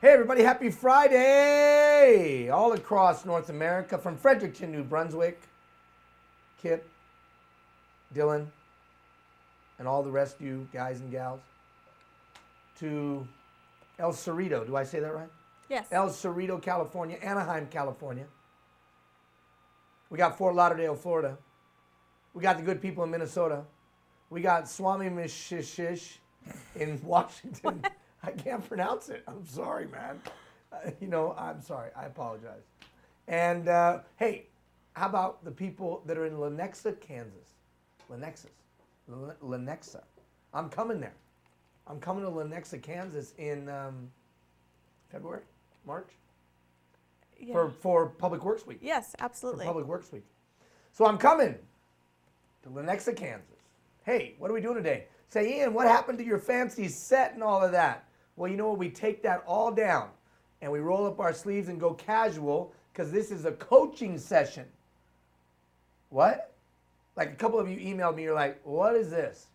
Hey everybody, happy Friday! All across North America, from Fredericton, New Brunswick, Kip, Dylan, and all the rest of you guys and gals, to El Cerrito, do I say that right? Yes. El Cerrito, California, Anaheim, California. We got Fort Lauderdale, Florida. We got the good people in Minnesota. We got Swami Mishishish in Washington. I can't pronounce it. I'm sorry, man. I'm sorry. I apologize. And hey, how about the people that are in Lenexa, Kansas? Lenexa. I'm coming there. I'm coming to Lenexa, Kansas in February, March? Yeah. For Public Works Week. Yes, absolutely. For Public Works Week. So I'm coming to Lenexa, Kansas. Hey, what are we doing today? Say, Ian, what happened to your fancy set and all of that? Well, you know what? We take that all down and we roll up our sleeves and go casual because this is a coaching session. What? Like a couple of you emailed me, you're like, what is this?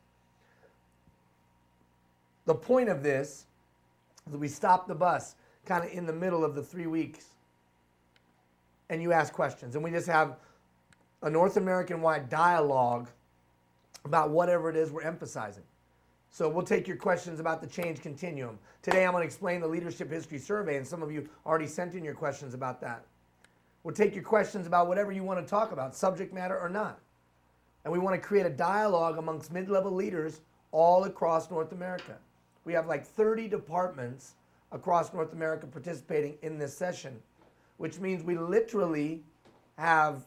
The point of this is we stop the bus kind of in the middle of the 3 weeks and you ask questions. And we just have a North American-wide dialogue about whatever it is we're emphasizing. So we'll take your questions about the change continuum. Today I'm going to explain the leadership history survey, and some of you already sent in your questions about that. We'll take your questions about whatever you want to talk about, subject matter or not. And we want to create a dialogue amongst mid-level leaders all across North America. We have like 30 departments across North America participating in this session, which means we literally have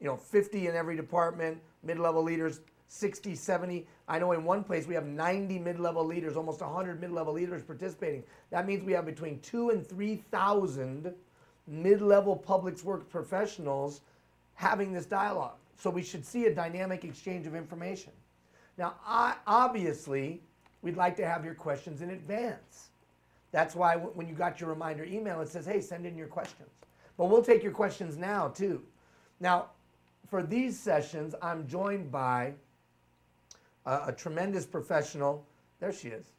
50 in every department, mid-level leaders, 60, 70. I know in one place we have 90 mid-level leaders, almost 100 mid-level leaders participating. That means we have between 2,000 and 3,000 mid-level public works professionals having this dialogue. So we should see a dynamic exchange of information. Now, obviously, we'd like to have your questions in advance. That's why when you got your reminder email, it says, hey, send in your questions. But we'll take your questions now, too. Now, for these sessions, I'm joined by a tremendous professional. There she is.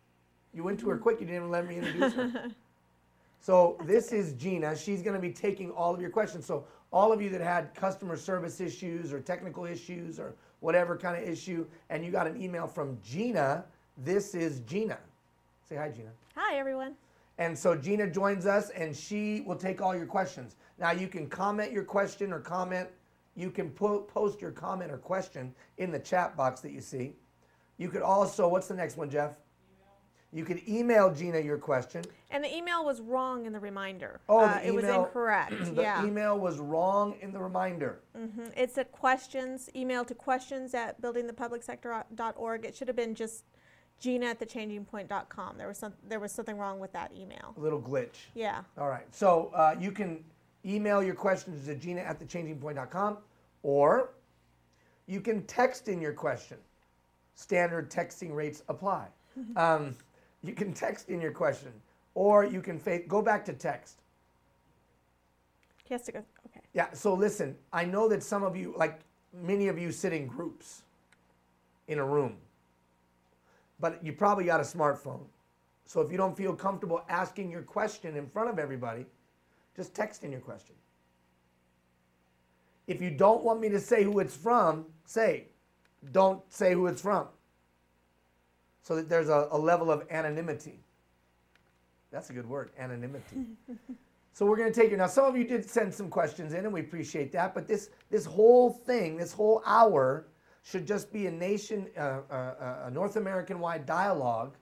You went to her quick. You didn't even let me introduce her. So this is Gina. She's going to be taking all of your questions. So all of you that had customer service issues or technical issues or whatever kind of issue, and you got an email from Gina, this is Gina. Say hi, Gina. Hi, everyone. And so Gina joins us, and she will take all your questions. Now, you can comment your question or comment. You can post your comment or question in the chat box that you see. You could also, what's the next one, Jeff? Email. You could email Gina your question. And the email was wrong in the reminder. Oh, the it was email, incorrect. The email was wrong in the reminder. Mm-hmm. It said questions, email to questions@buildingthepublicsector.org. It should have been just Gina@thechangingpoint.com. There was something wrong with that email. A little glitch. Yeah. All right. So you can email your questions to Gina@thechangingpoint.com, or you can text in your question. Standard texting rates apply. You can text in your question, or you can go back to text. He has to go. Okay. Yeah. So listen, I know that some of you, like many of you, sit in groups in a room, but you probably got a smartphone. So if you don't feel comfortable asking your question in front of everybody, just text in your question. If you don't want me to say who it's from, don't say who it's from. So that there's a level of anonymity. That's a good word, anonymity. So we're going to take it. Now, some of you did send some questions in, and we appreciate that. But this whole thing, this whole hour, should just be a North American-wide dialogue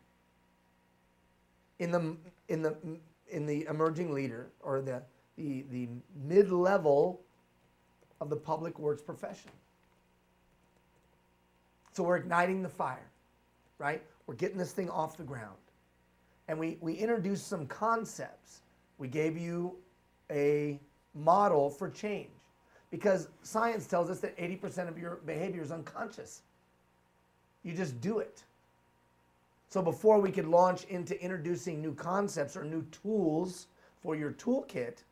in the emerging leader, or the mid-level of the public works profession. So we're igniting the fire, right? We're getting this thing off the ground. And we introduced some concepts. We gave you a model for change, because science tells us that 80% of your behavior is unconscious. You just do it. So before we could launch into introducing new concepts or new tools for your toolkit,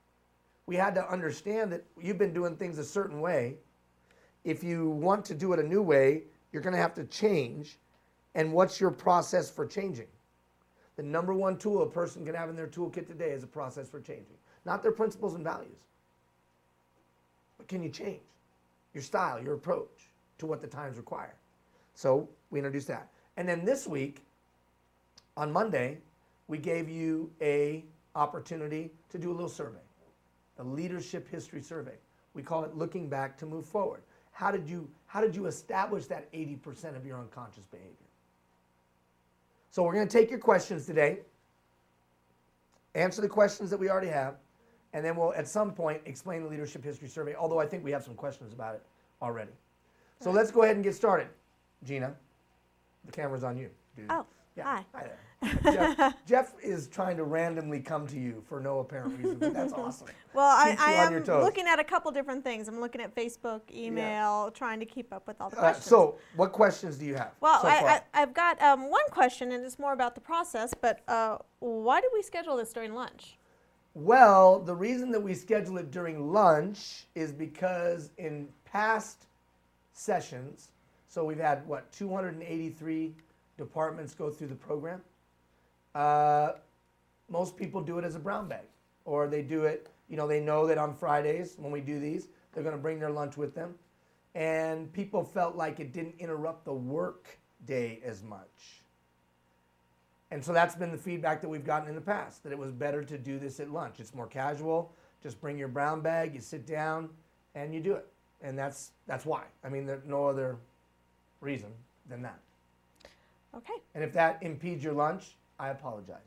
we had to understand that you've been doing things a certain way. If you want to do it a new way, you're going to have to change. And what's your process for changing? The number one tool a person can have in their toolkit today is a process for changing. Not their principles and values. But can you change your style, your approach to what the times require? So we introduced that. And then this week, on Monday, we gave you a opportunity to do a little survey, a leadership history survey. We call it Looking Back to Move Forward. How did you establish that 80% of your unconscious behavior? So we're going to take your questions today, answer the questions that we already have, and then we'll at some point explain the leadership history survey, although I think we have some questions about it already. So let's go ahead and get started. Gina, the camera's on you, dude. Oh, yeah. hi. There. Jeff is trying to randomly come to you for no apparent reason, but that's awesome. Well, I Keeps you on your am toes. looking at a couple different things. I'm looking at Facebook, email, trying to keep up with all the questions. So what questions do you have? Well, so far? I've got one question, and it's more about the process, but why did we schedule this during lunch? Well, the reason that we schedule it during lunch is because in past sessions, so we've had, 283 departments go through the program. Most people do it as a brown bag, or they do it, they know that on Fridays when we do these, they're going to bring their lunch with them. And people felt like it didn't interrupt the work day as much. And so that's been the feedback that we've gotten in the past, that it was better to do this at lunch. It's more casual. Just bring your brown bag, you sit down, and you do it. And that's why. I mean, there's no other reason than that. Okay. And if that impedes your lunch, I apologize.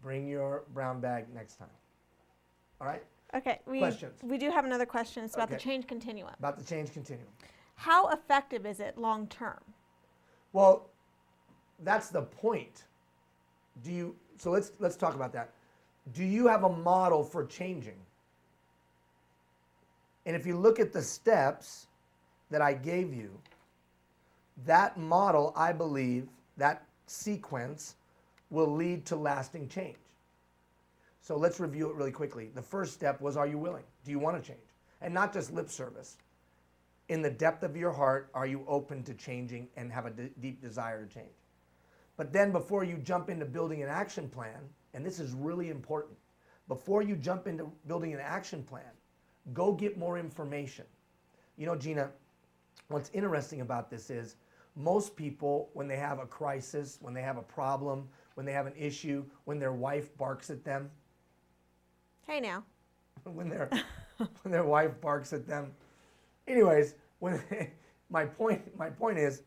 Bring your brown bag next time. All right? Okay. Questions? We do have another question. It's about the Okay. change continuum. About the change continuum. How effective is it long term? Well, that's the point. So let's talk about that. Do you have a model for changing? And if you look at the steps that I gave you, that model, I believe, that sequence will lead to lasting change. So let's review it really quickly. The first step was, are you willing? Do you want to change? And not just lip service. In the depth of your heart, are you open to changing and have a deep desire to change? But then before you jump into building an action plan, and this is really important, before you jump into building an action plan, go get more information. Gina, what's interesting about this is most people, when they have a crisis, when they have a problem, when they have an issue, when their wife barks at them. Hey now. when their wife barks at them. Anyways, my point is,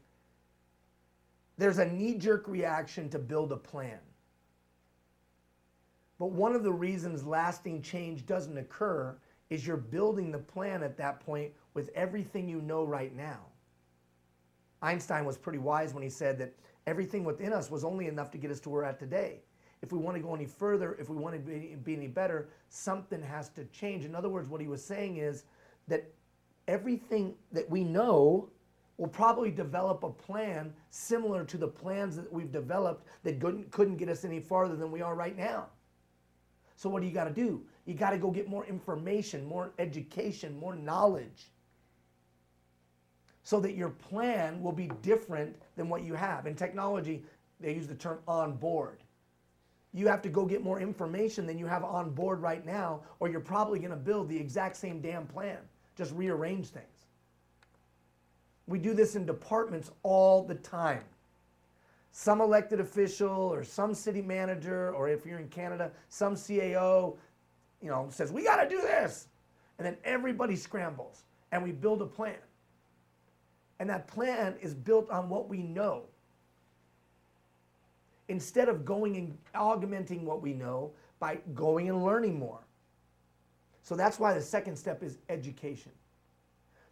there's a knee-jerk reaction to build a plan. But one of the reasons lasting change doesn't occur is you're building the plan at that point with everything you know right now. Einstein was pretty wise when he said that everything within us was only enough to get us to where we're at today. If we want to go any further, if we want to be any better, something has to change. In other words, what he was saying is that everything that we know will probably develop a plan similar to the plans that we've developed that couldn't get us any farther than we are right now. So what do? You got to go get more information, more education, more knowledge, so that your plan will be different than what you have. In technology, they use the term on board. You have to go get more information than you have on board right now, or you're probably going to build the exact same damn plan, just rearrange things. We do this in departments all the time. Some elected official or some city manager, or if you're in Canada, some CAO, says, we got to do this. And then everybody scrambles and we build a plan. And that plan is built on what we know. Instead of going and augmenting what we know by going and learning more. So that's why the second step is education.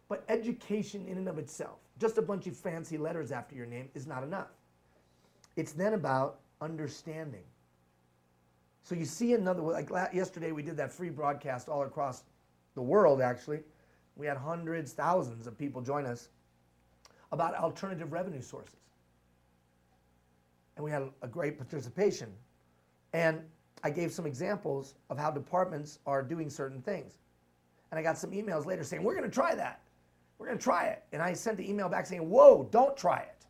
But education in and of itself, just a bunch of fancy letters after your name, is not enough. It's then about understanding. So you see another, like yesterday we did that free broadcast all across the world actually. We had hundreds, thousands of people join us about alternative revenue sources. And we had a great participation. And I gave some examples of how departments are doing certain things. And I got some emails later saying, we're going to try that. We're going to try it. And I sent the email back saying, whoa, don't try it.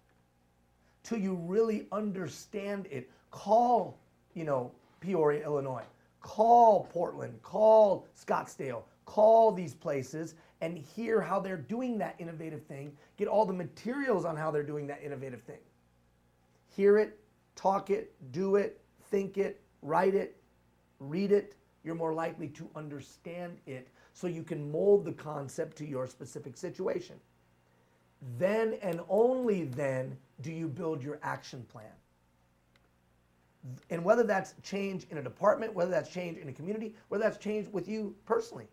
till you really understand it. Call, Peoria, Illinois. Call Portland. Call Scottsdale. Call these places and hear how they're doing that innovative thing. Get all the materials on how they're doing that innovative thing. Hear it, talk it, do it, think it, write it, read it. You're more likely to understand it so you can mold the concept to your specific situation. Then and only then do you build your action plan. And whether that's change in a department, whether that's change in a community, whether that's change with you personally.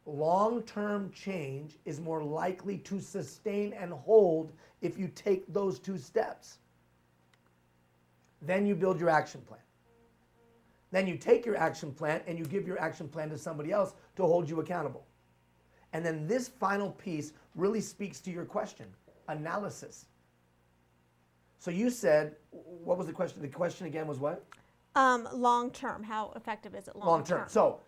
Long-term change is more likely to sustain and hold if you take those two steps. Then you build your action plan. Then you take your action plan and you give your action plan to somebody else to hold you accountable. And then this final piece really speaks to your question, analysis. So you said, what was the question? The question again was what? Long term, how effective is it long term? So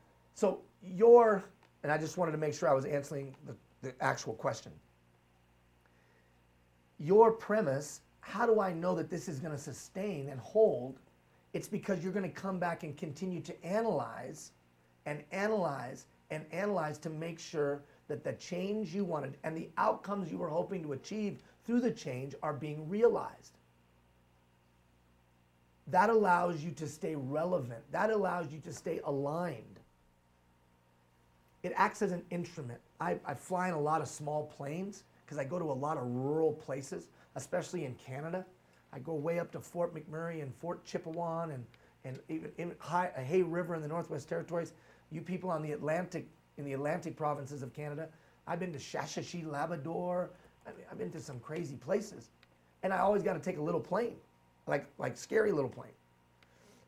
and I just wanted to make sure I was answering the actual question. Your premise, how do I know that this is going to sustain and hold? It's because you're going to come back and continue to analyze and analyze and analyze to make sure that the change you wanted and the outcomes you were hoping to achieve through the change are being realized. That allows you to stay relevant. That allows you to stay aligned. It acts as an instrument. I fly in a lot of small planes because I go to a lot of rural places, especially in Canada. I go way up to Fort McMurray and Fort Chipewyan and even in Hay River in the Northwest Territories. You people on the Atlantic, in the Atlantic provinces of Canada, I've been to Shashashi, Labrador. I've been to some crazy places. And I always got to take a little plane, like scary little plane.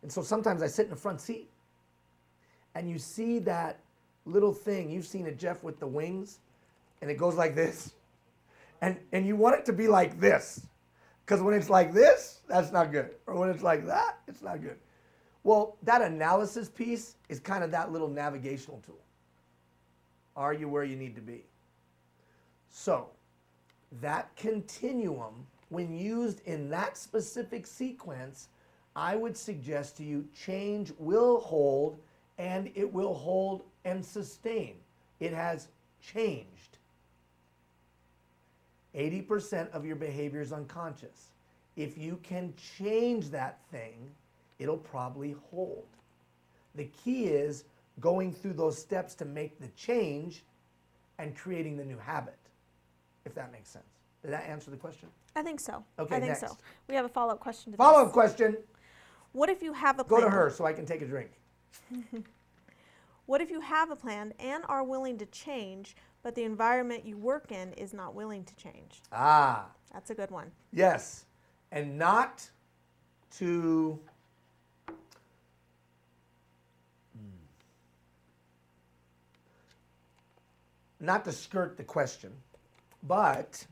And so sometimes I sit in the front seat and you see that little thing, you've seen it, Jeff, with the wings, and it goes like this. And you want it to be like this. Because when it's like this, that's not good. Or when it's like that, it's not good. Well, that analysis piece is kind of that little navigational tool. Are you where you need to be? So, that continuum, when used in that specific sequence, I would suggest to you change will hold, and it will hold and sustain. It has changed. 80% of your behavior is unconscious. If you can change that thing, it'll probably hold. The key is going through those steps to make the change and creating the new habit, if that makes sense. Did that answer the question? I think so. Okay, I think next. so. We have a follow-up question to Follow-up this. question. What if you have a plan? Go to her so I can take a drink. What if you have a plan and are willing to change, but the environment you work in is not willing to change? Ah. That's a good one. Yes. And not to skirt the question, but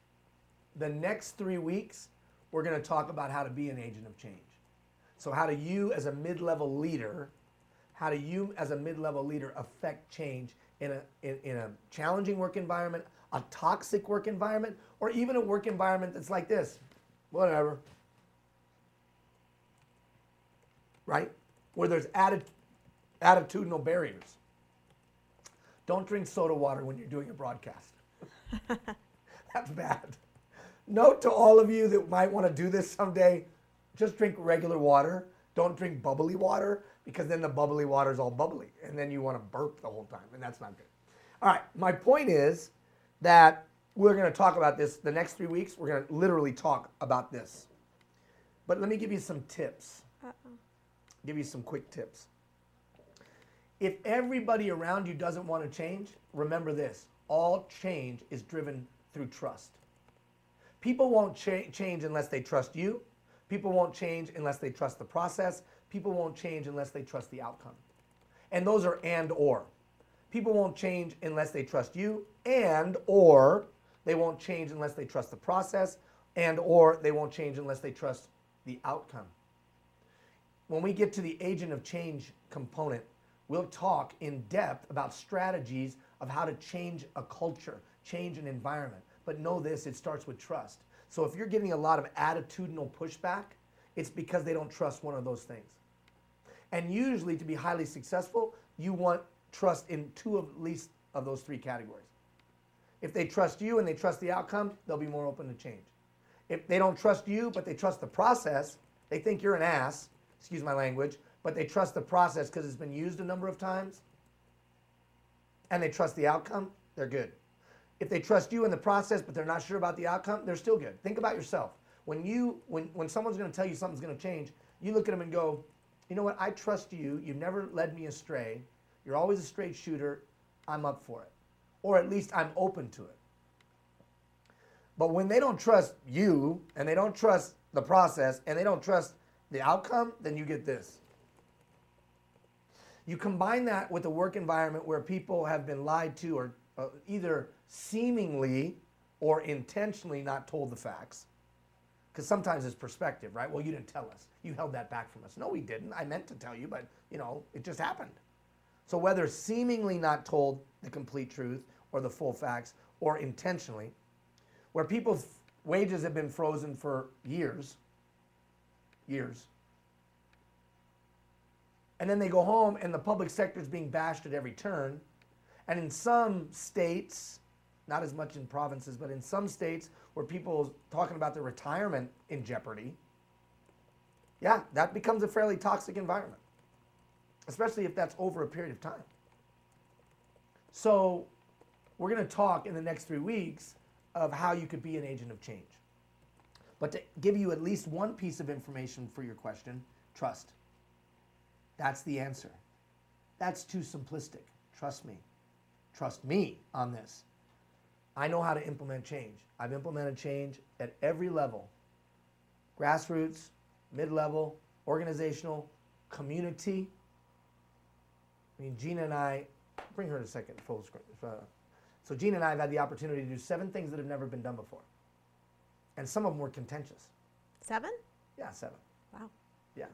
the next 3 weeks, we're going to talk about how to be an agent of change. So how do you as a mid-level leader, affect change in a challenging work environment, a toxic work environment, or even a work environment that's like this, whatever, right? Where there's attitudinal barriers. Don't drink soda water when you're doing a broadcast. That's bad. Note to all of you that might want to do this someday, just drink regular water. Don't drink bubbly water, because then the bubbly water is all bubbly, and then you want to burp the whole time, and that's not good. All right, my point is that we're going to talk about this the next 3 weeks. We're going to literally talk about this. But let me give you some tips. Give you some quick tips. If everybody around you doesn't want to change, remember this. All change is driven through trust. People won't change unless they trust you. People won't change unless they trust the process. People won't change unless they trust the outcome. And those are and or. People won't change unless they trust you, and or they won't change unless they trust the process, and or they won't change unless they trust the outcome. When we get to the agent of change component, we'll talk in depth about strategies of how to change a culture, change an environment. But know this, it starts with trust. So if you're getting a lot of attitudinal pushback, it's because they don't trust one of those things. And usually to be highly successful, you want trust in two of at least of those three categories. If they trust you and they trust the outcome, they'll be more open to change. If they don't trust you, but they trust the process, they think you're an ass, excuse my language, but they trust the process because it's been used a number of times, and they trust the outcome, they're good. If they trust you in the process, but they're not sure about the outcome, they're still good. Think about yourself. When someone's going to tell you something's going to change, you look at them and go, you know what, I trust you. You've never led me astray. You're always a straight shooter. I'm up for it. Or at least I'm open to it. But when they don't trust you, and they don't trust the process, and they don't trust the outcome, then you get this. You combine that with a work environment where people have been lied to or either seemingly or intentionally not told the facts. Because sometimes it's perspective, right? Well, you didn't tell us. You held that back from us. No, we didn't. I meant to tell you, but, it just happened. So whether seemingly not told the complete truth or the full facts or intentionally, where people's wages have been frozen for years, and then they go home and the public sector is being bashed at every turn, and in some states, not as much in provinces, but in some states where people are talking about their retirement in jeopardy, yeah, that becomes a fairly toxic environment, especially if that's over a period of time. So we're going to talk in the next 3 weeks of how you could be an agent of change. But to give you at least one piece of information for your question, trust. That's the answer. That's too simplistic. Trust me. Trust me on this. I know how to implement change. I've implemented change at every level. Grassroots, mid-level, organizational, community. I mean, Gina and I, bring her in a second, full screen. So Gina and I have had the opportunity to do 7 things that have never been done before. And some of them were contentious. 7? Yeah, 7. Wow. Yeah.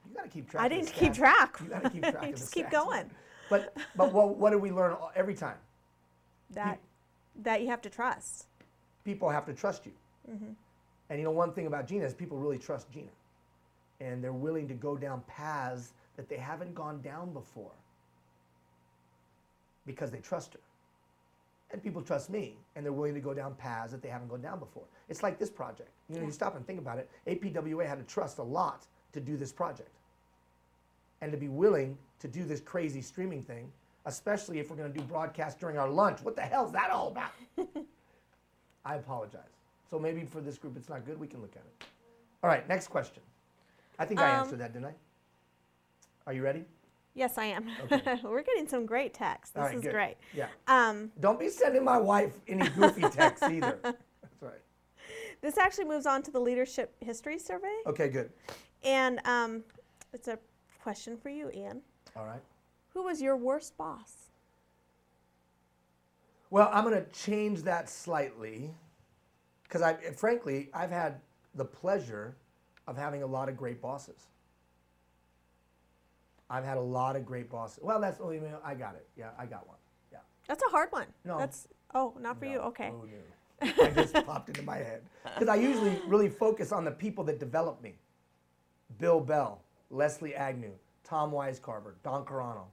You got to keep track I of the didn't stats. keep track. You got to keep track of the Just stats. keep going. But what do we learn every time? That you have to trust. People have to trust you. Mm-hmm. And one thing about Gina is people really trust Gina. And they're willing to go down paths that they haven't gone down before because they trust her. And people trust me, and they're willing to go down paths that they haven't gone down before. It's like this project. You stop and think about it. APWA had to trust a lot to do this project. And to be willing to do this crazy streaming thing, especially if we're going to do broadcast during our lunch. What the hell is that all about? I apologize. So maybe for this group it's not good. We can look at it. All right, next question. I think I answered that, didn't I? Are you ready? Yes, I am. Okay. We're getting some great text. This is good. great. Yeah. Don't be sending my wife any goofy texts either. That's right. This actually moves on to the leadership history survey. Okay, good. And it's a question for you, Ian. All right. Who was your worst boss? Well, I'm going to change that slightly because frankly, I've had the pleasure of having a lot of great bosses. I've had a lot of great bosses. Well, I got it. Yeah, I got one. Yeah. That's a hard one. No. Not for you. Okay. Oh, no. I just popped into my head. Because I usually really focus on the people that develop me. Bill Bell, Leslie Agnew, Tom Weiscarver, Don Carano.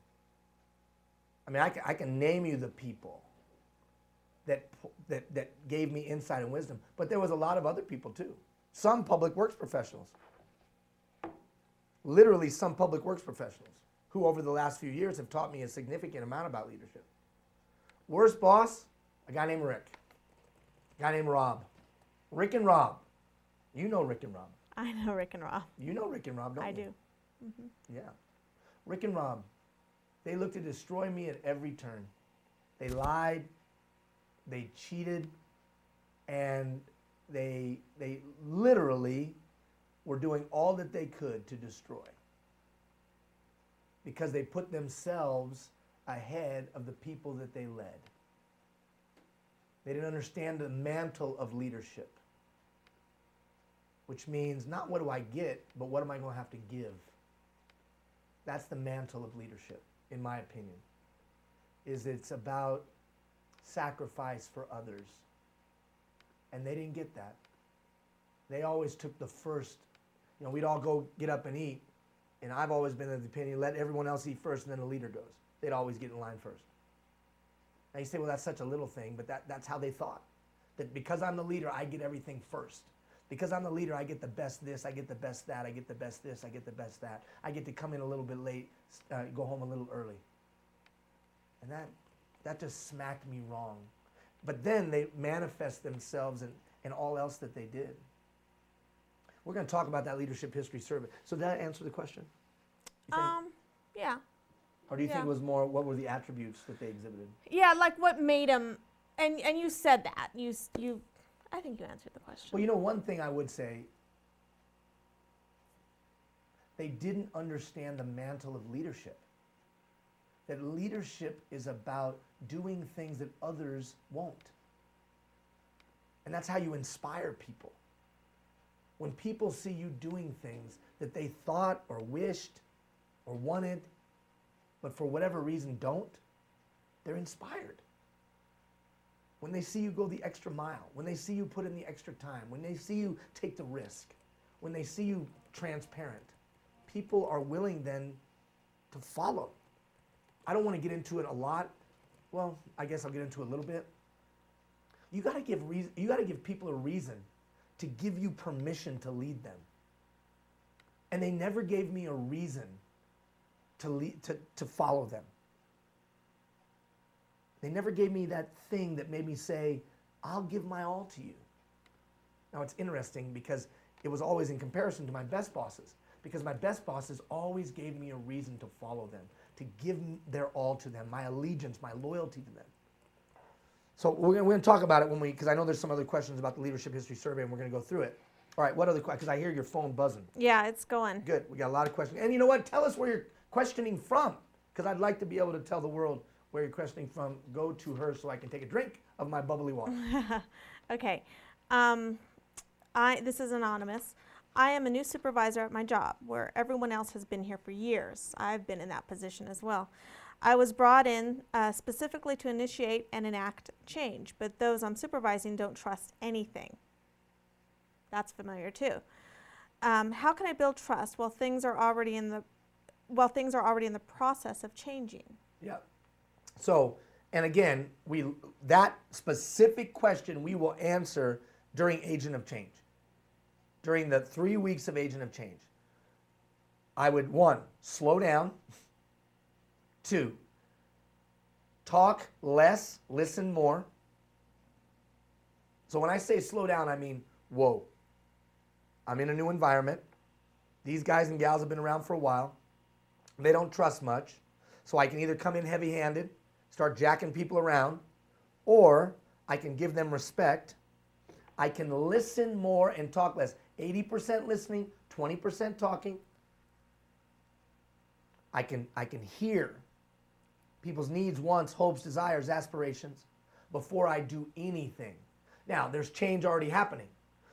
I mean, I can name you the people that gave me insight and wisdom. But there was a lot of other people too. Some public works professionals. Literally some public works professionals who over the last few years have taught me a significant amount about leadership. Worst boss, a guy named Rick. A guy named Rob. Rick and Rob. You know Rick and Rob. I know Rick and Rob. You know Rick and Rob, don't you? I do. Mm-hmm. Yeah. Rick and Rob, they looked to destroy me at every turn. They lied, they cheated, and they literally were doing all that they could to destroy because they put themselves ahead of the people that they led. They didn't understand the mantle of leadership, which means not what do I get, but what am I going to have to give? That's the mantle of leadership, in my opinion, is it's about sacrifice for others. And they didn't get that. they always took the first, we'd all go get up and eat, and I've always been of the opinion, let everyone else eat first and then the leader goes. They'd always get in line first. Now you say, well, that's such a little thing, but that's how they thought. That because I'm the leader, I get everything first. Because I'm the leader, I get the best this, I get the best that, I get the best this, I get the best that. I get to come in a little bit late, go home a little early. And that just smacked me wrong. But then they manifest themselves in all else that they did. We're going to talk about that leadership history survey. So did that answer the question? Yeah. Or do you think it was more, what were the attributes that they exhibited? Yeah, like what made them, and you said that. I think you answered the question. Well, one thing I would say, they didn't understand the mantle of leadership. That leadership is about doing things that others won't. And that's how you inspire people. When people see you doing things that they thought or wished or wanted, but for whatever reason don't, they're inspired. When they see you go the extra mile, when they see you put in the extra time, when they see you take the risk, when they see you transparent, people are willing then to follow. I don't want to get into it a lot. Well, I guess I'll get into it a little bit. You got to give people a reason to give you permission to lead them. And they never gave me a reason to follow them. They never gave me that thing that made me say, I'll give my all to you. Now it's interesting because it was always in comparison to my best bosses, because my best bosses always gave me a reason to follow them, to give their all to them, my allegiance, my loyalty to them. So we're going to talk about it because I know there's some other questions about the leadership history survey, and we're going to go through it. All right, what other questions? Because I hear your phone buzzing. Yeah, it's going. Good. We got a lot of questions. And you know what? Tell us where you're questioning from, because I'd like to be able to tell the world where you're questioning from. Go to her so I can take a drink of my bubbly water. Okay. This is anonymous. I am a new supervisor at my job where everyone else has been here for years. I've been in that position as well. I was brought in specifically to initiate and enact change, but those I'm supervising don't trust anything. That's familiar too. How can I build trust while things are already in the process of changing? Yeah. So, and again, that specific question we will answer during Agent of Change. During the 3 weeks of Agent of Change. I would, 1, slow down. 2, talk less, listen more. So when I say slow down, I mean, whoa. I'm in a new environment. These guys and gals have been around for a while. They don't trust much. So I can either come in heavy-handed, start jacking people around, or I can give them respect. I can listen more and talk less. 80% listening, 20% talking. I can hear people's needs, wants, hopes, desires, aspirations before I do anything. Now, there's change already happening.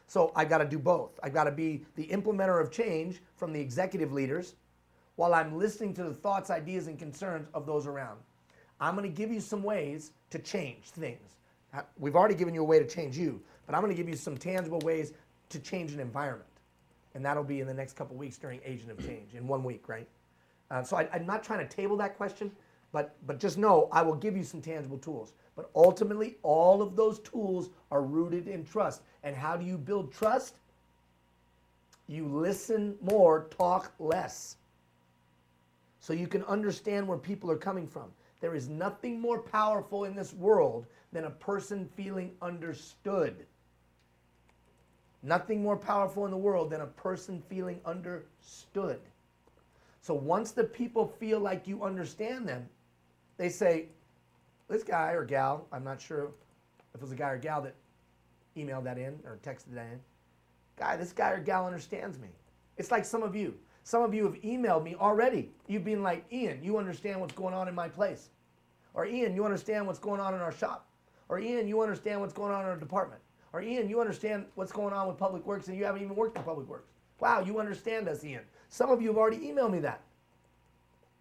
So I've got to do both. I've got to be the implementer of change from the executive leaders while I'm listening to the thoughts, ideas, and concerns of those around. I'm going to give you some ways to change things. We've already given you a way to change you, but I'm going to give you some tangible ways to change an environment. And that'll be in the next couple weeks during Agent of Change, in 1 week, right? So I'm not trying to table that question, but just know I will give you some tangible tools. But ultimately, all of those tools are rooted in trust. And how do you build trust? You listen more, talk less. So you can understand where people are coming from. There is nothing more powerful in this world than a person feeling understood. Nothing more powerful in the world than a person feeling understood. So once the people feel like you understand them, they say, this guy or gal, I'm not sure if it was a guy or gal that emailed that in or texted that in. This guy or gal understands me. It's like some of you. Some of you have emailed me already. You've been like, Ian, you understand what's going on in my place. Or Ian, you understand what's going on in our shop. Or Ian, you understand what's going on in our department. Or Ian, you understand what's going on with Public Works and you haven't even worked in Public Works. Wow, you understand us, Ian. Some of you have already emailed me that.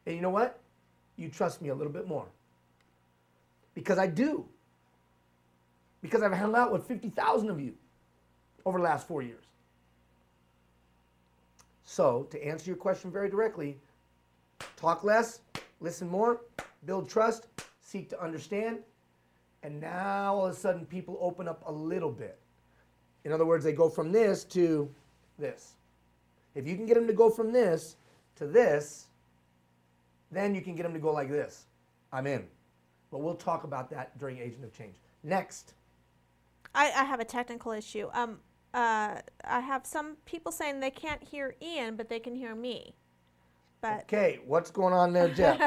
And you know what? You trust me a little bit more. Because I do. Because I've hung out with 50,000 of you over the last 4 years. So to answer your question very directly, talk less, listen more, build trust, seek to understand, and now all of a sudden people open up a little bit. In other words, they go from this to this. If you can get them to go from this to this, then you can get them to go like this. I'm in. But we'll talk about that during Agent of Change. Next. I have a technical issue. I have some people saying they can't hear Ian, but they can hear me. But Okay, what's going on there, Jeff?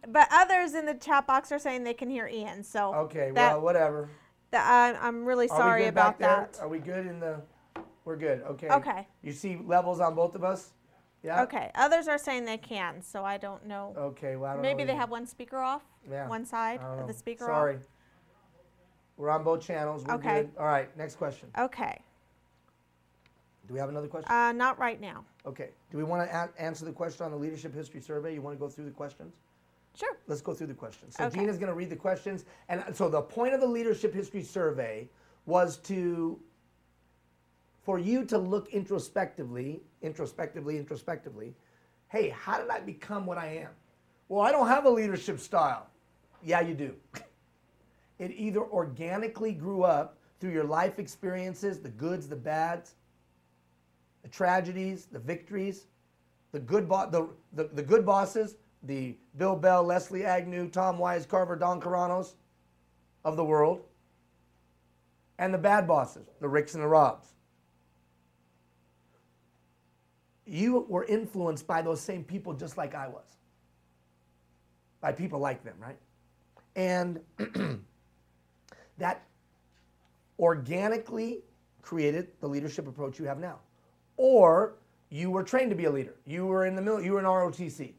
but others in the chat box are saying they can hear Ian. So Okay, well, whatever. I'm really sorry about that. Are we good in the... We're good, okay. Okay. You see levels on both of us? Yeah? Okay, others are saying they can, so I don't know. Okay, well, I don't know. Maybe they have one speaker off, Yeah. one side of the speaker Sorry. off. We're on both channels. We're Okay. good. All right, next question. Okay, Do we have another question? not right now. Okay. Do we want to answer the question on the Leadership History Survey? You want to go through the questions? Sure. Let's go through the questions. So Okay. Gina's going to read the questions. And so the point of the Leadership History Survey was for you to look introspectively, hey, how did I become what I am? Well, I don't have a leadership style. Yeah, you do. It either organically grew up through your life experiences, the goods, the bads, the tragedies, the victories, the good bosses, the Bill Bell, Leslie Agnew, Tom Wise, Carver, Don Caranos of the world, and the bad bosses, the Ricks and the Robs. You were influenced by those same people just like I was. By people like them, right? And that organically created the leadership approach you have now. Or you were trained to be a leader. You were in the military, you were in ROTC.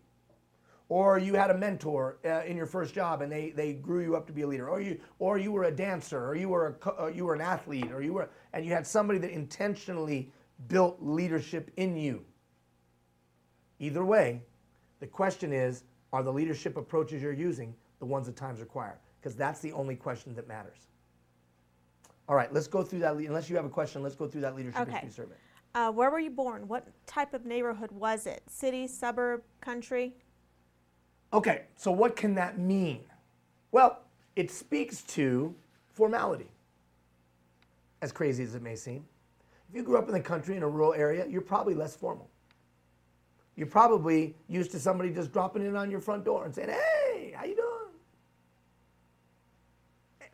Or you had a mentor in your first job and they grew you up to be a leader. Or you were a dancer, or you were an athlete, and you had somebody that intentionally built leadership in you. Either way, the question is, are the leadership approaches you're using the ones that times require? Because that's the only question that matters. All right, let's go through that. Unless you have a question, let's go through that leadership history survey. Where were you born? What type of neighborhood was it? City, suburb, country? Okay, so what can that mean? Well, it speaks to formality, as crazy as it may seem. If you grew up in the country in a rural area, you're probably less formal. You're probably used to somebody just dropping in on your front door and saying, hey, how you doing?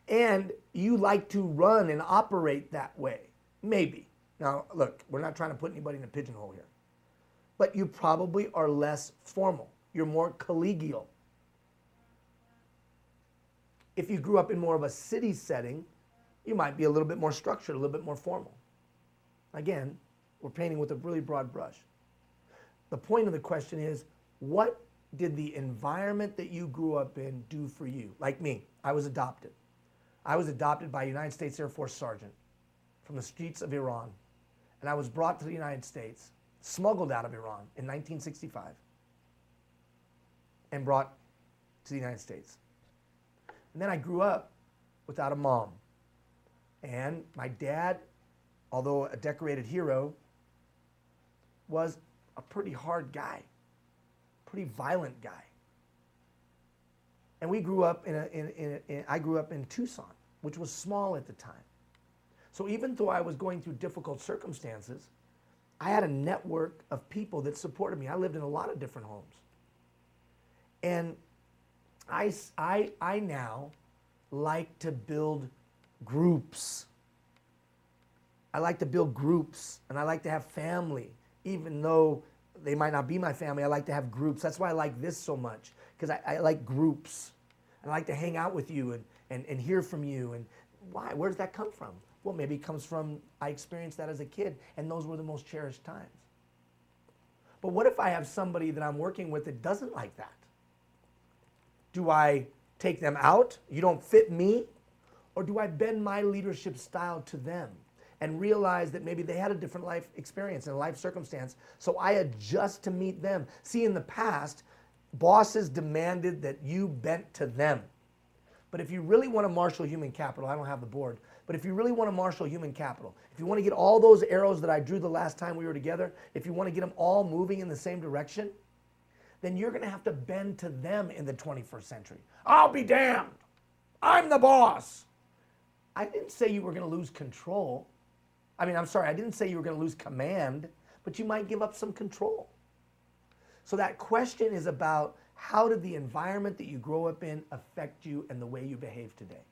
And you like to run and operate that way, maybe. Now, look, we're not trying to put anybody in a pigeonhole here. But you probably are less formal. You're more collegial. If you grew up in more of a city setting, you might be a little bit more structured, a little bit more formal. Again, we're painting with a really broad brush. The point of the question is, what did the environment that you grew up in do for you? Like me, I was adopted. I was adopted by a United States Air Force sergeant from the streets of Iran. And I was brought to the United States, smuggled out of Iran in 1965, and brought to the United States. And then I grew up without a mom. And my dad, although a decorated hero, was a pretty hard guy, pretty violent guy. And we grew up I grew up in Tucson, which was small at the time. So even though I was going through difficult circumstances, I had a network of people that supported me. I lived in a lot of different homes. And I now like to build groups. I like to build groups, and I like to have family. Even though they might not be my family, I like to have groups. That's why I like this so much, because I like groups. I like to hang out with you and hear from you. And why? Where does that come from? Well, maybe it comes from I experienced that as a kid, and those were the most cherished times. But what if I have somebody that I'm working with that doesn't like that? Do I take them out? You don't fit me? Or do I bend my leadership style to them and realize that maybe they had a different life experience and life circumstance, so I adjust to meet them? See, in the past, bosses demanded that you bent to them. But if you really want to marshal human capital, I don't have the board, but But if you really want to marshal human capital, if you want to get all those arrows that I drew the last time we were together, if you want to get them all moving in the same direction, then you're going to have to bend to them in the 21st century. I'll be damned. I'm the boss. I didn't say you were going to lose control. I didn't say you were going to lose command, but you might give up some control. So that question is about how did the environment that you grow up in affect you and the way you behave today?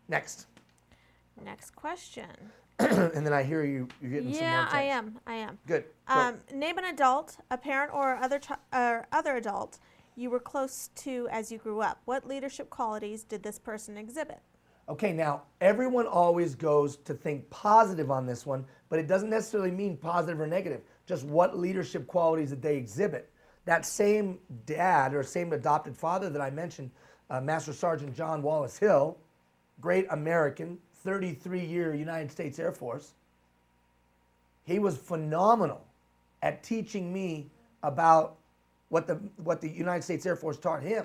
Next. Next question. And then I hear you're getting some more text. Yeah, I am. Good. Name an adult, a parent or other adult you were close to as you grew up. What leadership qualities did this person exhibit? Okay, now everyone always goes to think positive on this one, but it doesn't necessarily mean positive or negative. Just what leadership qualities did they exhibit? That same dad or same adopted father that I mentioned, Master Sergeant John Wallace Hill, great American, 33-year United States Air Force. He was phenomenal at teaching me about what the United States Air Force taught him.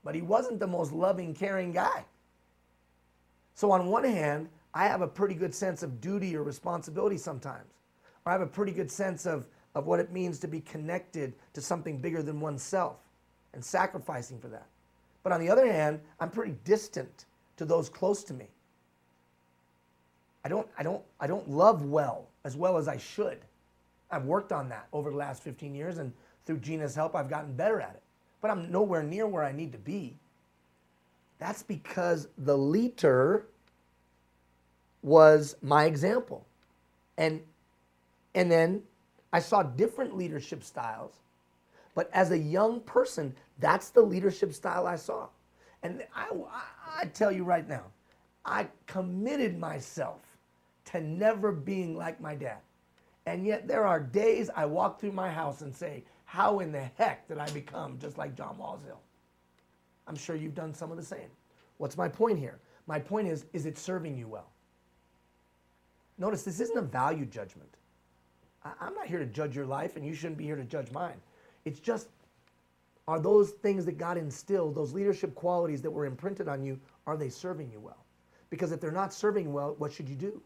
But he wasn't the most loving, caring guy. So on one hand, I have a pretty good sense of duty or responsibility sometimes. Or I have a pretty good sense of what it means to be connected to something bigger than oneself and sacrificing for that. But on the other hand, I'm pretty distant to those close to me. I don't love well as I should. I've worked on that over the last 15 years, and through Gina's help, I've gotten better at it. But I'm nowhere near where I need to be. That's because the leader was my example. And then I saw different leadership styles. But as a young person, that's the leadership style I saw. And I tell you right now, I committed myself to never being like my dad. And yet there are days I walk through my house and say, how in the heck did I become just like John Wallace Hill? I'm sure you've done some of the same. What's my point here? My point is it serving you well? Notice this isn't a value judgment. I'm not here to judge your life, and you shouldn't be here to judge mine. It's just, are those things that God instilled, those leadership qualities that were imprinted on you, are they serving you well? Because if they're not serving well, what should you do?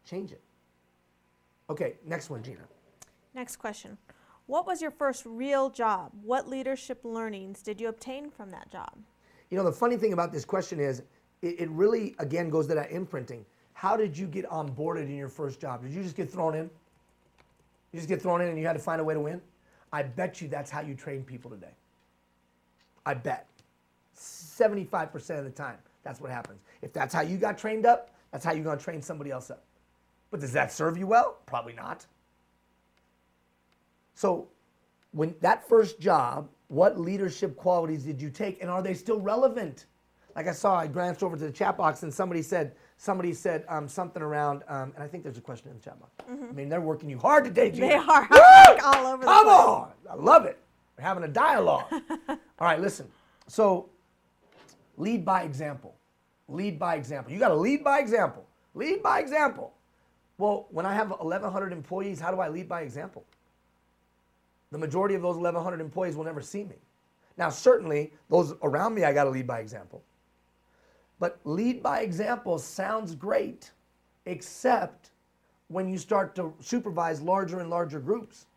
Change it. Okay, next one, Gina. Next question. What was your first real job? What leadership learnings did you obtain from that job? You know, the funny thing about this question is, it really, again, goes to that imprinting. How did you get onboarded in your first job? Did you just get thrown in? You just get thrown in and you had to find a way to win? I bet you that's how you train people today. I bet. 75% of the time, that's what happens. If that's how you got trained up, that's how you're going to train somebody else up. But does that serve you well? Probably not. So when that first job, what leadership qualities did you take, and are they still relevant? Like I glanced over to the chat box and somebody said something around, and I think there's a question in the chat box. Mm-hmm. I mean, they're working you hard today, Gina. They are all over the place. Come on! I love it. We're having a dialogue. All right, listen. So, lead by example. Lead by example. You got to lead by example. Lead by example. Well, when I have 1,100 employees, how do I lead by example? The majority of those 1,100 employees will never see me. Now, certainly, those around me, I got to lead by example. But lead by example sounds great, except when you start to supervise larger and larger groups.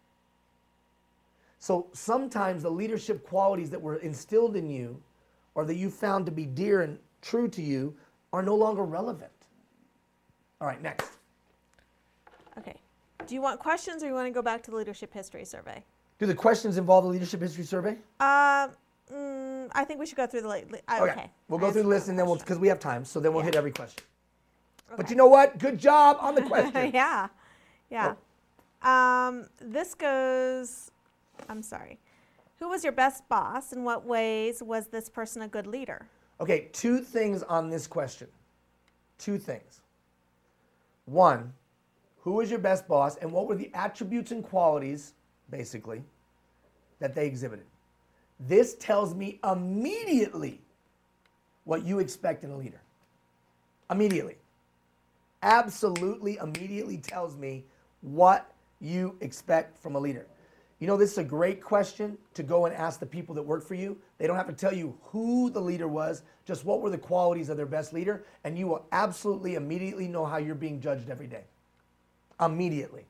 So sometimes the leadership qualities that were instilled in you or that you found to be dear and true to you are no longer relevant. All right, next. Okay. Do you want questions or you want to go back to the leadership history survey? Do the questions involve the leadership history survey? I think we should go through the okay. We'll go through the list and then because we have time, so then we'll hit every question. Okay. But you know what? Good job on the question. Yeah. Oh. This goes, I'm sorry. Who was your best boss? In what ways was this person a good leader? Okay, 2 things on this question. 2 things. 1, who was your best boss and what were the attributes and qualities, basically, that they exhibited? This tells me immediately what you expect in a leader. Immediately. Absolutely immediately tells me what you expect from a leader. You know, this is a great question to go and ask the people that work for you. They don't have to tell you who the leader was, just what were the qualities of their best leader, and you will absolutely immediately know how you're being judged every day. Immediately.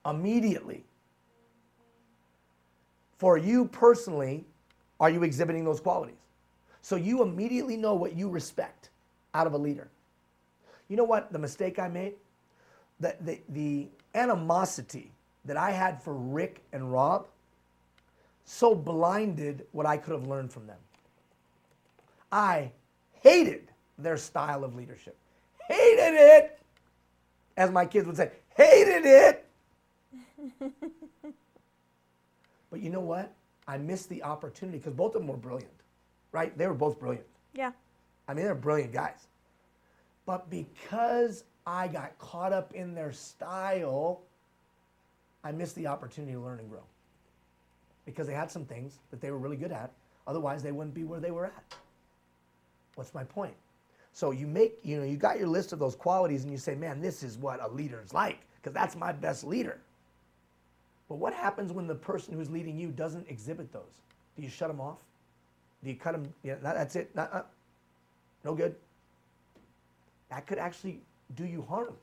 Immediately. For you personally, are you exhibiting those qualities? So you immediately know what you respect out of a leader. You know what? The mistake I made? The animosity that I had for Rick and Rob so blinded what I could have learned from them. I hated their style of leadership. Hated it! As my kids would say, hated it! But you know what? I missed the opportunity because both of them were brilliant, right? They were both brilliant. Yeah. I mean, they're brilliant guys. But because I got caught up in their style, I missed the opportunity to learn and grow. Because they had some things that they were really good at. Otherwise, they wouldn't be where they were at. What's my point? So you got your list of those qualities and you say, man, this is what a leader's like, because that's my best leader. But what happens when the person who's leading you doesn't exhibit those? Do you shut them off? Do you cut them? Yeah, that's it. No good. That could actually do you harm.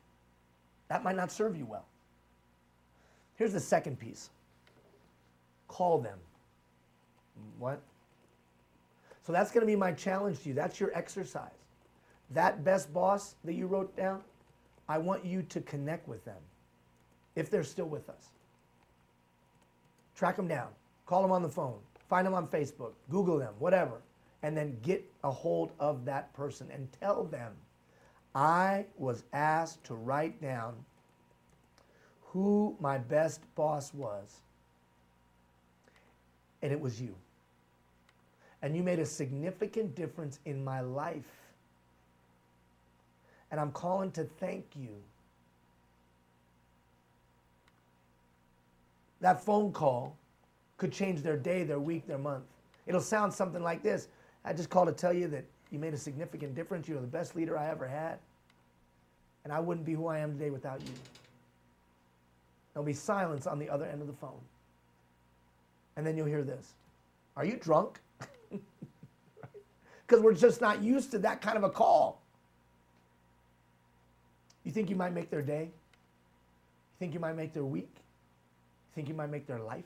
That might not serve you well. Here's the second piece. Call them. What? So that's going to be my challenge to you. That's your exercise. That best boss that you wrote down, I want you to connect with them if they're still with us. Track them down. Call them on the phone. Find them on Facebook. Google them, whatever. And then get a hold of that person and tell them, I was asked to write down who my best boss was, and it was you. And you made a significant difference in my life. And I'm calling to thank you. That phone call could change their day, their week, their month. It'll sound something like this. I just called to tell you that you made a significant difference. You're the best leader I ever had. And I wouldn't be who I am today without you. There'll be silence on the other end of the phone. And then you'll hear this. Are you drunk? Because we're just not used to that kind of a call. You think you might make their day? You think you might make their week? You think you might make their life?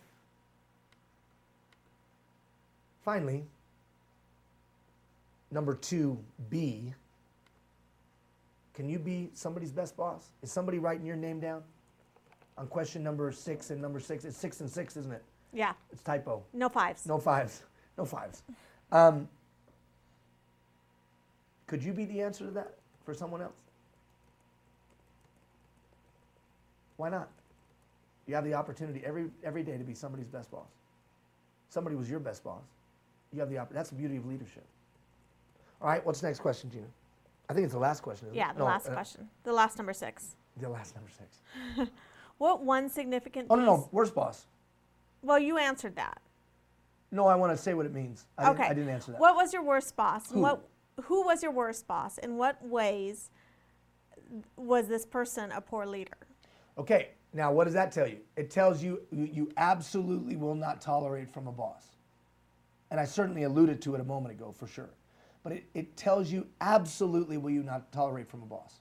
Finally, number 2B, can you be somebody's best boss? Is somebody writing your name down on question number 6 and number 6? It's 6 and 6, isn't it? Yeah. It's typo. No 5s. No 5s. No 5s. Could you be the answer to that for someone else? Why not? You have the opportunity every day to be somebody's best boss. Somebody was your best boss. You have the opportunity. That's the beauty of leadership. All right, what's the next question, Gina? I think it's the last question, isn't it? Yeah, the last question. The last number 6. The last number 6. What one significant No, worst boss. Well, you answered that. No, I want to say what it means. I didn't answer that. What was your worst boss? Who? Who was your worst boss? In what ways was this person a poor leader? Okay, now what does that tell you? It tells you you absolutely will not tolerate from a boss. And I certainly alluded to it a moment ago, for sure. But it tells you absolutely will you not tolerate from a boss.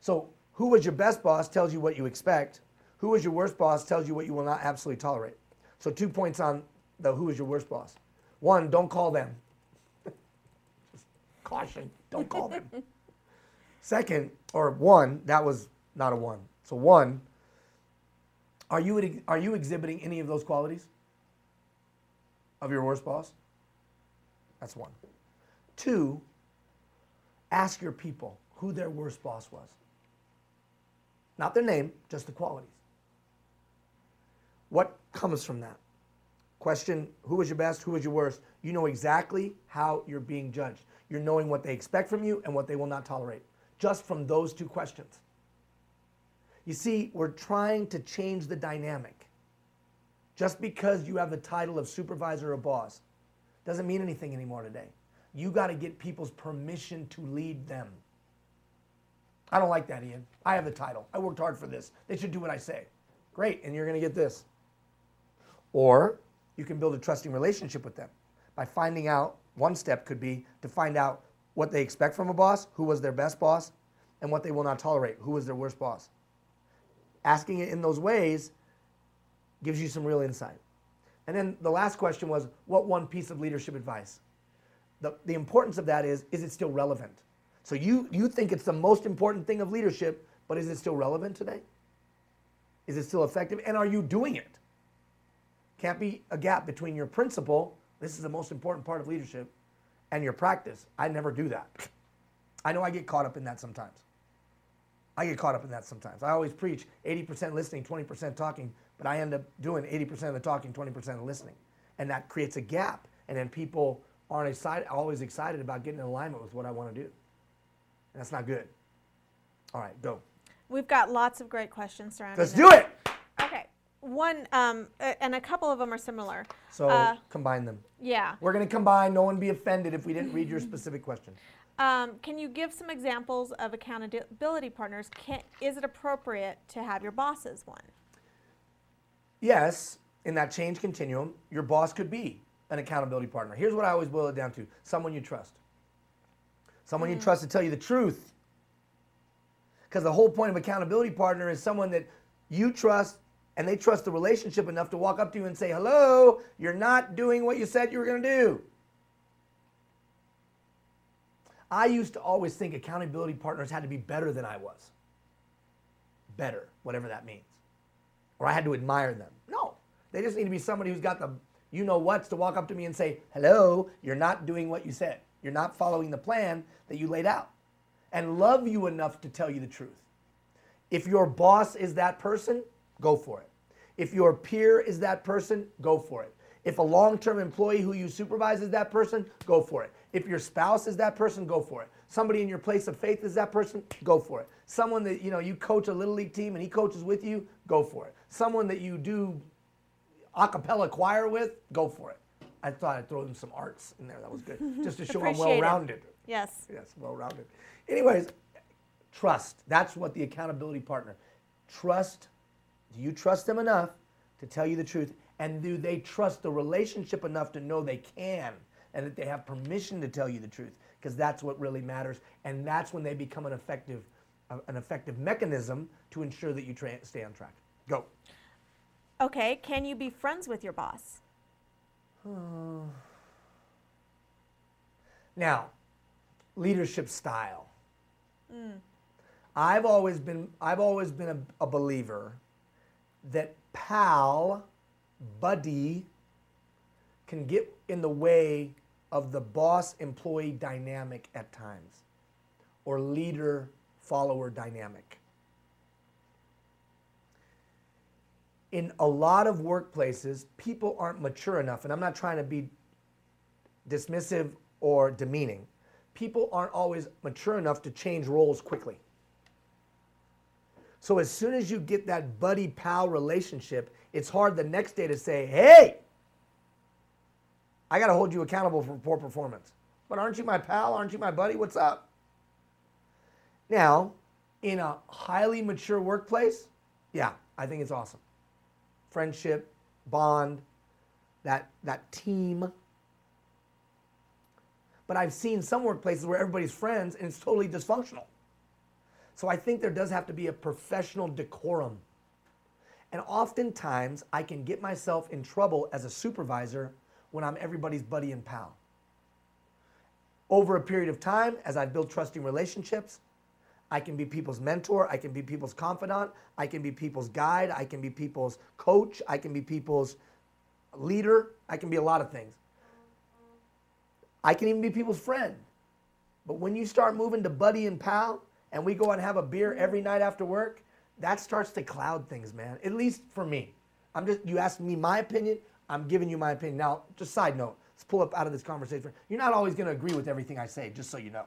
So who was your best boss tells you what you expect. Who was your worst boss tells you what you will not absolutely tolerate. So 2 points on the who is your worst boss. 1, don't call them. Just caution, don't call them. Second, or 1, that was not a 1. So 1, are you exhibiting any of those qualities of your worst boss? That's 1. 2, ask your people who their worst boss was. Not their name, just the qualities. What comes from that? Question, who was your best, who was your worst? You know exactly how you're being judged. You're knowing what they expect from you and what they will not tolerate, just from those 2 questions. You see, we're trying to change the dynamic. Just because you have the title of supervisor or boss doesn't mean anything anymore today. You got to get people's permission to lead them. I don't like that, Ian. I have the title. I worked hard for this. They should do what I say. Great, and you're going to get this. Or you can build a trusting relationship with them by finding out, one step could be to find out what they expect from a boss, who was their best boss, and what they will not tolerate, who was their worst boss. Asking it in those ways gives you some real insight. And then the last question was, what one piece of leadership advice? The importance of that is it still relevant? So you think it's the most important thing of leadership, but is it still relevant today? Is it still effective? And are you doing it? Can't be a gap between your principle, this is the most important part of leadership, and your practice. I never do that. I know I get caught up in that sometimes. I always preach 80% listening, 20% talking, but I end up doing 80% of the talking, 20% of the listening. And that creates a gap. And then people aren't always excited about getting in alignment with what I want to do. And that's not good. All right, go. We've got lots of great questions surrounding Let's do it. Okay. One, and a couple of them are similar. So combine them. Yeah. We're going to combine. No one be offended if we didn't read your specific question. Can you give some examples of accountability partners? Is it appropriate to have your boss as one? Yes, in that change continuum, your boss could be an accountability partner. Here's what I always boil it down to. Someone you trust. Someone you trust to tell you the truth. Because the whole point of accountability partner is someone that you trust and they trust the relationship enough to walk up to you and say, hello, you're not doing what you said you were going to do. I used to always think accountability partners had to be better than I was. Better, whatever that means. Or I had to admire them. No, they just need to be somebody who's got the you-know-whats to walk up to me and say, hello, you're not doing what you said. You're not following the plan that you laid out. And love you enough to tell you the truth. If your boss is that person, go for it. If your peer is that person, go for it. If a long-term employee who you supervise is that person, go for it. If your spouse is that person, go for it. Somebody in your place of faith is that person, go for it. Someone that you coach a little league team and he coaches with you, go for it. Someone that you do a cappella choir with, go for it. I thought I'd throw in some arts in there. That was good. Just to show I'm well-rounded. Yes. Yes, well-rounded. Anyways, trust. That's what the accountability partner. Trust. Do you trust them enough to tell you the truth? And do they trust the relationship enough to know they can and that they have permission to tell you the truth? Because that's what really matters. And that's when they become an effective mechanism to ensure that you stay on track. Go. Okay, can you be friends with your boss? Now, leadership style. I've always been a believer that pal, buddy, can get in the way of the boss-employee dynamic at times, or leader-follower dynamic. In a lot of workplaces, people aren't mature enough, and I'm not trying to be dismissive or demeaning. People aren't always mature enough to change roles quickly. So as soon as you get that buddy-pal relationship, it's hard the next day to say, hey, I got to hold you accountable for poor performance. But aren't you my pal? Aren't you my buddy? What's up? Now, in a highly mature workplace, yeah, I think it's awesome. Friendship, bond, that team. But I've seen some workplaces where everybody's friends and it's totally dysfunctional. So I think there does have to be a professional decorum. And oftentimes I can get myself in trouble as a supervisor when I'm everybody's buddy and pal. Over a period of time, as I've built trusting relationships, I can be people's mentor, I can be people's confidant, I can be people's guide, I can be people's coach, I can be people's leader, I can be a lot of things. I can even be people's friend. But when you start moving to buddy and pal, and we go and have a beer every night after work, that starts to cloud things, man. At least for me. You asked me my opinion, I'm giving you my opinion. Now, just side note, let's pull up out of this conversation. You're not always going to agree with everything I say, just so you know.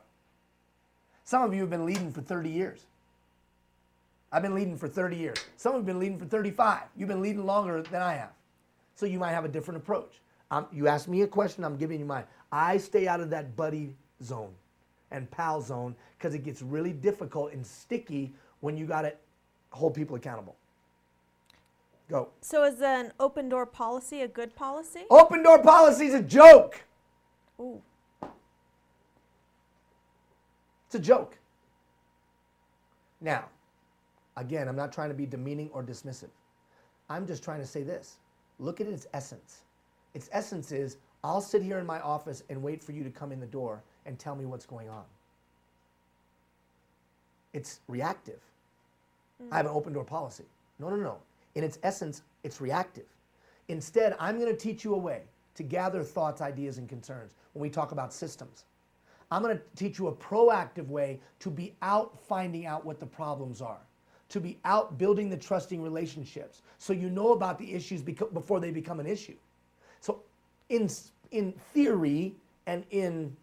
Some of you have been leading for 30 years. I've been leading for 30 years. Some have been leading for 35. You've been leading longer than I have. So you might have a different approach. You asked me a question, I'm giving you mine. I stay out of that buddy zone and pal zone because it gets really difficult and sticky when you got to hold people accountable. Go. So is an open door policy a good policy? Open door policy is a joke. Ooh. It's a joke. Now, again, I'm not trying to be demeaning or dismissive. I'm just trying to say this. Look at its essence. Its essence is, I'll sit here in my office and wait for you to come in the door and tell me what's going on. It's reactive. I have an open door policy. No, no, no. In its essence, it's reactive. Instead, I'm going to teach you a way to gather thoughts, ideas, and concerns when we talk about systems. I'm going to teach you a proactive way to be out finding out what the problems are, to be out building the trusting relationships so you know about the issues before they become an issue. So in theory and in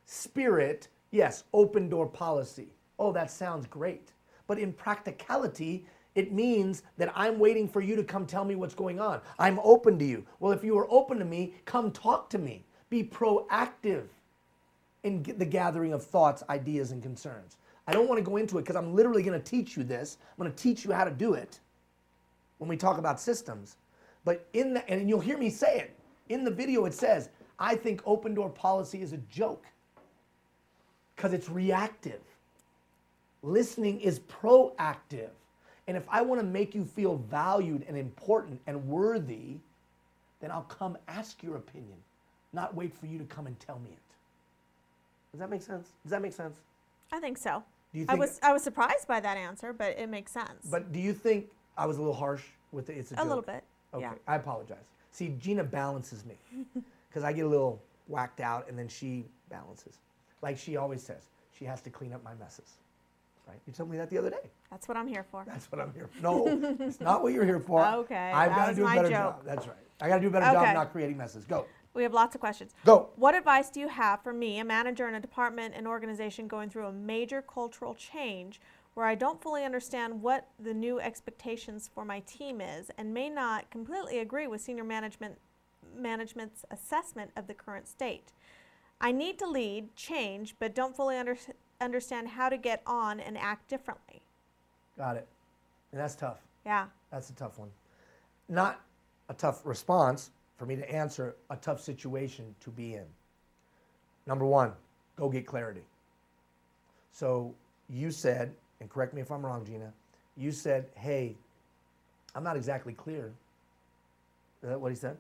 spirit, yes, open door policy. Oh, that sounds great. But in practicality, it means that I'm waiting for you to come tell me what's going on. I'm open to you. Well, if you are open to me, come talk to me. Be proactive in the gathering of thoughts, ideas, and concerns. I don't want to go into it because I'm literally going to teach you this. I'm going to teach you how to do it when we talk about systems. But and you'll hear me say it. In the video it says, I think open door policy is a joke because it's reactive. Listening is proactive. And if I want to make you feel valued and important and worthy, then I'll come ask your opinion, not wait for you to come and tell me it. Does that make sense? Does that make sense? I think so. Do you think I was surprised by that answer, but it makes sense. But do you think I was a little harsh with it? It's a joke? A little bit. Okay, Yeah. I apologize. See, Gina balances me because I get a little whacked out and then she balances. Like she always says, she has to clean up my messes. Right? You told me that the other day. That's what I'm here for. That's what I'm here for. No, it's not what you're here for. Okay, I've got to was do a my better joke. job. That's right. I got to do a better job Okay. of not creating messes. Go. We have lots of questions. Go. What advice do you have for me, a manager in a department and organization going through a major cultural change where I don't fully understand what the new expectations for my team is and may not completely agree with senior management's assessment of the current state? I need to lead change, but don't fully understand how to get on and act differently. Got it. And that's tough. Yeah. That's a tough one. Not a tough response for me to answer, a tough situation to be in. Number one, go get clarity. So you said, and correct me if I'm wrong, Gina, you said, hey, I'm not exactly clear. Is that what he said?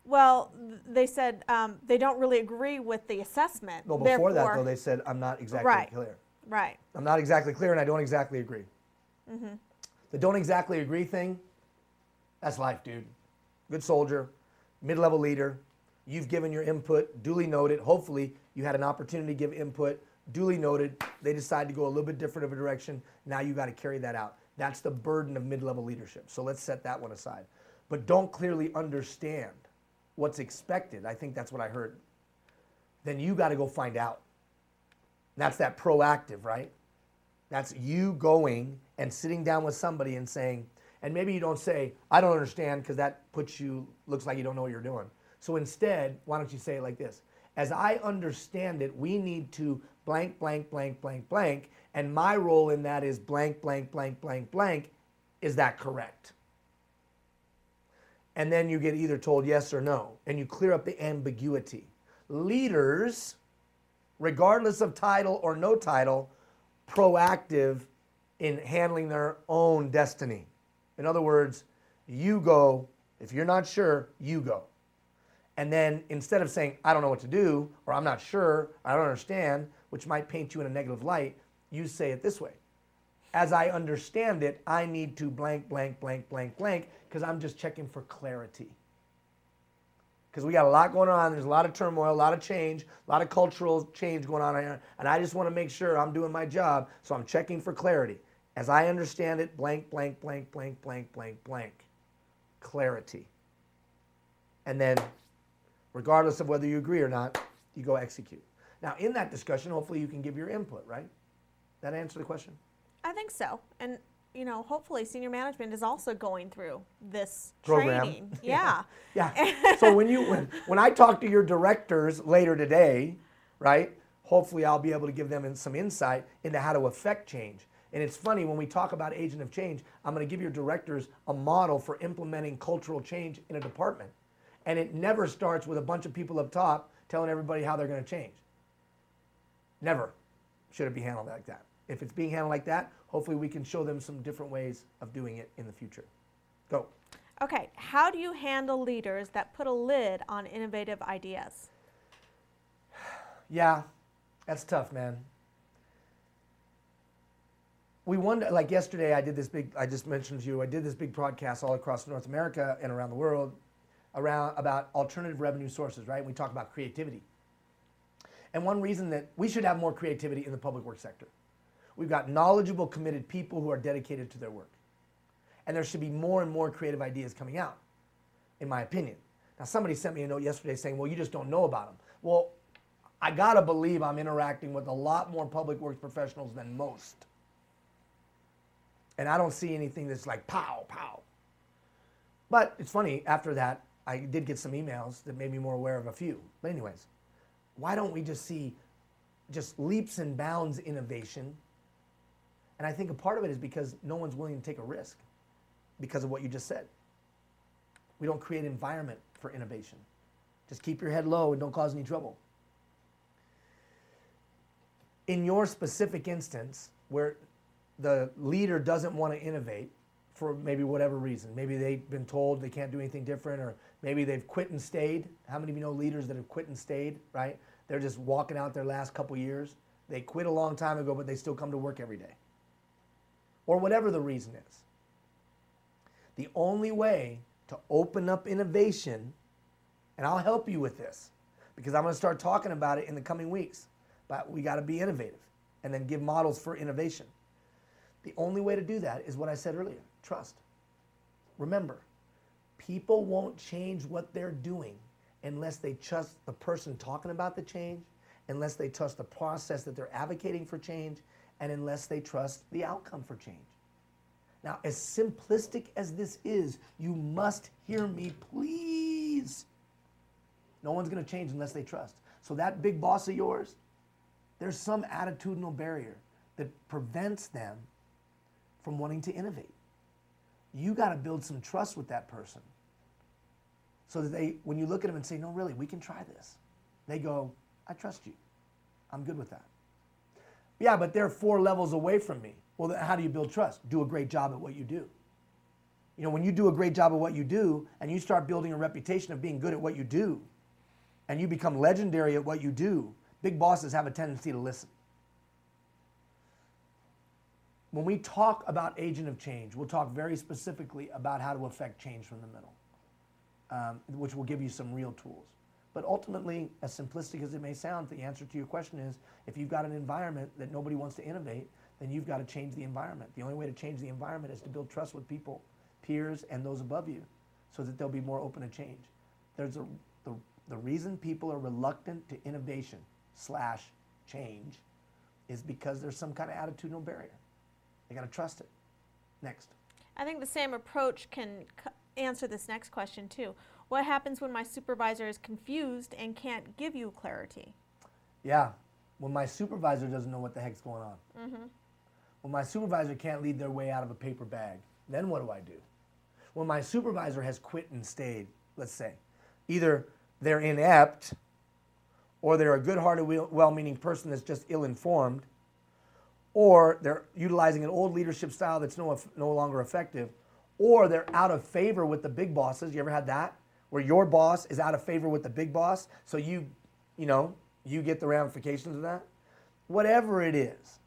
Well, they said they don't really agree with the assessment. No, before that, though, they said, I'm not exactly clear. Right. I'm not exactly clear, and I don't exactly agree. Mm-hmm. The don't exactly agree thing, that's life, dude. Good soldier, mid-level leader. You've given your input, duly noted. Hopefully, you had an opportunity to give input, duly noted. They decide to go a little bit different of a direction. Now you got to carry that out. That's the burden of mid-level leadership. So let's set that one aside. But don't clearly understand what's expected. I think that's what I heard. Then you got to go find out. That's that proactive, right? That's you going and sitting down with somebody and saying, and maybe you don't say, I don't understand, because that looks like you don't know what you're doing. So instead, why don't you say it like this? As I understand it, we need to blank, blank, blank, blank, blank, and my role in that is blank, blank, blank, blank, blank. Is that correct? And then you get either told yes or no, and you clear up the ambiguity. Leaders, regardless of title or no title, proactive in handling their own destiny. In other words, you go, if you're not sure, you go. And then instead of saying, I don't know what to do, or I'm not sure, I don't understand, which might paint you in a negative light, you say it this way. As I understand it, I need to blank, blank, blank, blank, blank, because I'm just checking for clarity. Because we got a lot going on. There's a lot of turmoil, a lot of change, a lot of cultural change going on here. And I just want to make sure I'm doing my job, so I'm checking for clarity. As I understand it, blank, blank, blank, blank, blank, blank, blank. Clarity. And then, regardless of whether you agree or not, you go execute. Now, in that discussion, hopefully you can give your input, right? That answer the question? I think so. And, you know, hopefully senior management is also going through this Program. training. Yeah. Yeah. So when I talk to your directors later today, right, hopefully I'll be able to give them some insight into how to affect change. And it's funny, when we talk about agent of change, I'm going to give your directors a model for implementing cultural change in a department. And it never starts with a bunch of people up top telling everybody how they're going to change. Never should it be handled like that. If it's being handled like that, hopefully we can show them some different ways of doing it in the future. Go. Okay, how do you handle leaders that put a lid on innovative ideas? Yeah, that's tough, man. We wonder, like yesterday I just mentioned to you, I did this big broadcast all across North America and around the world about alternative revenue sources, right? We talk about creativity. And one reason that we should have more creativity in the public works sector. We've got knowledgeable, committed people who are dedicated to their work. And there should be more and more creative ideas coming out, in my opinion. Now, somebody sent me a note yesterday saying, well, you just don't know about them. Well, I gotta believe I'm interacting with a lot more public works professionals than most. And I don't see anything that's like pow, pow. But it's funny, after that, I did get some emails that made me more aware of a few. But anyways, why don't we just see just leaps and bounds innovation? And I think a part of it is because no one's willing to take a risk because of what you just said. We don't create environment for innovation. Just keep your head low and don't cause any trouble. In your specific instance, where the leader doesn't want to innovate for maybe whatever reason, maybe they've been told they can't do anything different, or maybe they've quit and stayed. How many of you know leaders that have quit and stayed, right? They're just walking out their last couple years. They quit a long time ago, but they still come to work every day. Or whatever the reason is. The only way to open up innovation, and I'll help you with this, because I'm going to start talking about it in the coming weeks, but we got to be innovative and then give models for innovation. The only way to do that is what I said earlier, trust. Remember, people won't change what they're doing unless they trust the person talking about the change, unless they trust the process that they're advocating for change, and unless they trust the outcome for change. Now, as simplistic as this is, you must hear me, please. No one's going to change unless they trust. So that big boss of yours, there's some attitudinal barrier that prevents them from wanting to innovate. You got to build some trust with that person so that they, when you look at them and say, no, really, we can try this, they go, I trust you. I'm good with that. Yeah, but they're 4 levels away from me. Well, then how do you build trust? Do a great job at what you do. You know, when you do a great job at what you do and you start building a reputation of being good at what you do and you become legendary at what you do, big bosses have a tendency to listen. When we talk about agent of change, we'll talk very specifically about how to affect change from the middle, which will give you some real tools. But ultimately, as simplistic as it may sound, the answer to your question is, if you've got an environment that nobody wants to innovate, then you've got to change the environment. The only way to change the environment is to build trust with people, peers, and those above you, so that they'll be more open to change. There's the reason people are reluctant to innovation / change is because there's some kind of attitudinal barrier. They got to trust it. Next. I think the same approach can answer this next question too. What happens when my supervisor is confused and can't give you clarity? Yeah, when my supervisor doesn't know what the heck's going on. Mm-hmm. When my supervisor can't lead their way out of a paper bag, then what do I do? When my supervisor has quit and stayed, let's say, either they're inept or they're a good-hearted, well-meaning person that's just ill-informed, or they're utilizing an old leadership style that's no longer effective, or they're out of favor with the big bosses. You ever had that? Where your boss is out of favor with the big boss, so you get the ramifications of that? Whatever it is,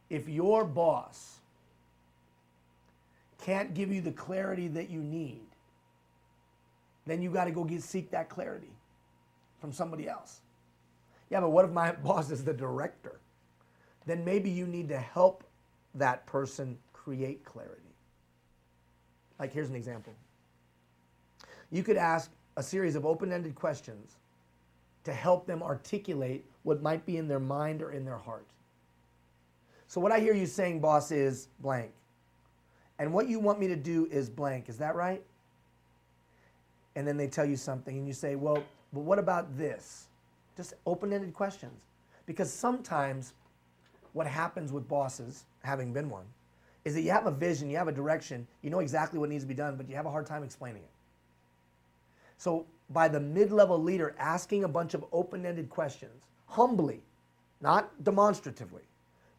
if your boss can't give you the clarity that you need, then you got to go seek that clarity from somebody else. Yeah, but what if my boss is the director? Then maybe you need to help that person create clarity. Like, here's an example. You could ask a series of open-ended questions to help them articulate what might be in their mind or in their heart. So what I hear you saying, boss, is blank. And what you want me to do is blank. Is that right? And then they tell you something and you say, well, but what about this? Just open-ended questions. Because sometimes what happens with bosses having been one, is that you have a vision, you have a direction, you know exactly what needs to be done, but you have a hard time explaining it. So by the mid-level leader asking a bunch of open-ended questions, humbly, not demonstratively,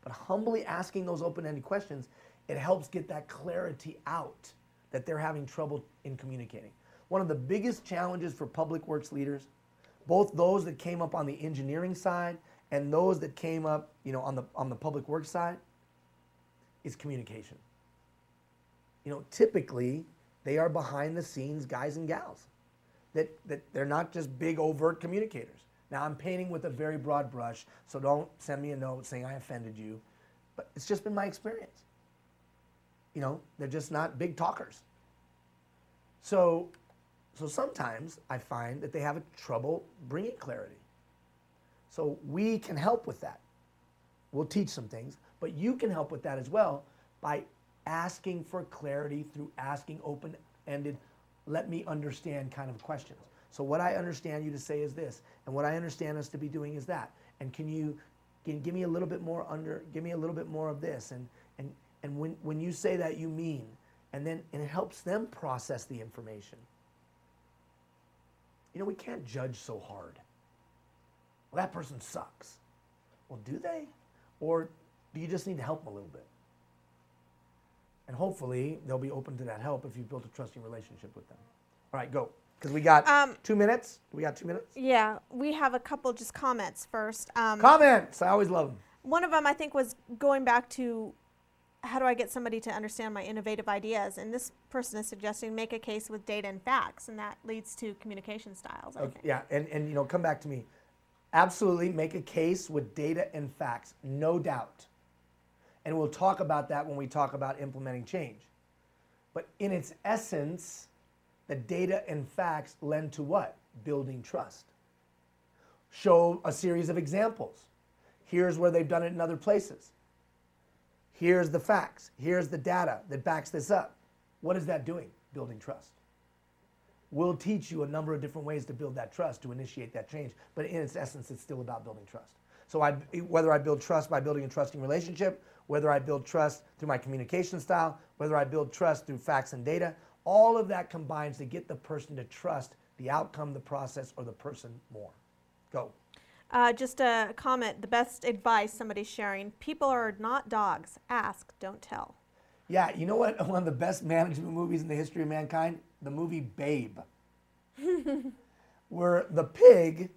but humbly asking those open-ended questions, it helps get that clarity out that they're having trouble in communicating. One of the biggest challenges for public works leaders, both those that came up on the engineering side and those that came up, you know, on the public works side, is communication. You know, typically they are behind the scenes guys and gals. That they're not just big overt communicators. Now I'm painting with a very broad brush, so don't send me a note saying I offended you, but it's just been my experience. You know, they're just not big talkers. So sometimes I find that they have trouble bringing clarity. So we can help with that. We'll teach some things, but you can help with that as well by asking for clarity through asking open-ended, let me understand kind of questions. So what I understand you to say is this, and what I understand us to be doing is that. And can you give me a little bit more give me a little bit more of this, and when you say that, you mean, and it helps them process the information. You know, we can't judge so hard. Well, that person sucks. Well, do they? Or do you just need to help them a little bit? And hopefully they'll be open to that help if you've built a trusting relationship with them. All right, go. Because we got 2 minutes. We got 2 minutes? Yeah, we have a couple just comments first. Comments! I always love them. One of them, I think, was going back to how do I get somebody to understand my innovative ideas? And this person is suggesting make a case with data and facts, and that leads to communication styles, I think. Yeah, and you know, come back to me. Absolutely make a case with data and facts, no doubt. And we'll talk about that when we talk about implementing change. But in its essence, the data and facts lend to what? Building trust. Show a series of examples. Here's where they've done it in other places. Here's the facts. Here's the data that backs this up. What is that doing? Building trust. We'll teach you a number of different ways to build that trust, to initiate that change. But in its essence, it's still about building trust. So whether I build trust by building a trusting relationship, whether I build trust through my communication style, whether I build trust through facts and data, all of that combines to get the person to trust the outcome, the process, or the person more. Go. Just a comment, the best advice somebody's sharing, people are not dogs, ask, don't tell. Yeah, you know what? One of the best management movies in the history of mankind? The movie Babe. Where the pig